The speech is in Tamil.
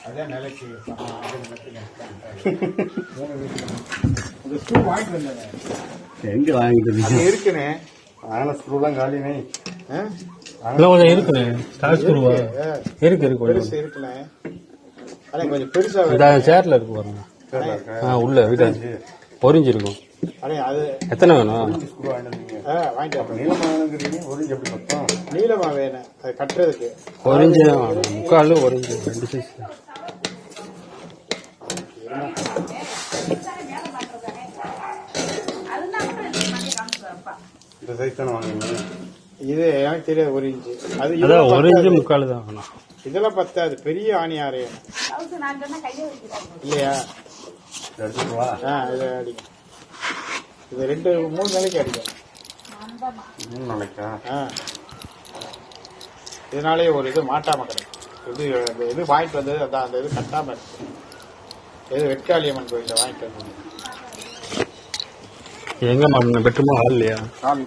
அதான் நிலைக்கு ஸ்க்ரூ வாங்கிட்டு வந்தேன். எங்க வாங்கிட்டு இருக்குண்ணே. அதனால ஸ்க்ரூலாம் காலினே கொஞ்சம் இருக்குண்ணே. இருக்கு பெருசு இருக்குண்ணே. ஆனால் கொஞ்சம் பெருசா சேர்ல இருக்கு பாருங்க. உள்ள வீட்டா பொறிஞ்சிருக்கும். அது எத்தனை வேணும்? வாங்கிட்டு நீளமா வேணும் அது கட்டுறதுக்கு. ஒரிஞ்சு முக்கால் ஒரிஞ்சு 2 சைஸ். இந்த சைஸ் தானே வாங்குவீங்க? இது எனக்கு தெரியாது. 1 இன்ச்சு அது 1 இன்ச்சு முக்கால் தான் வேணும். இதெல்லாம் பத்தாது. பெரிய ஆணி ஆறையும் இல்லையா? இது அடிக்கும். இது 2-3 நாளைக்கு அடிக்கும். 3 நாளைக்கா? இதனாலே ஒரு இது மாட்டாம கிடைக்கும். இது வாங்கிட்டு வந்தது அதான் அந்த இது கட்டாம இருக்கு. இது வெட்காளியம்மன் கோயில வாங்கிட்டு வந்தது. எங்க பெட்ரூமா ஹால் இல்லையா? ஹால்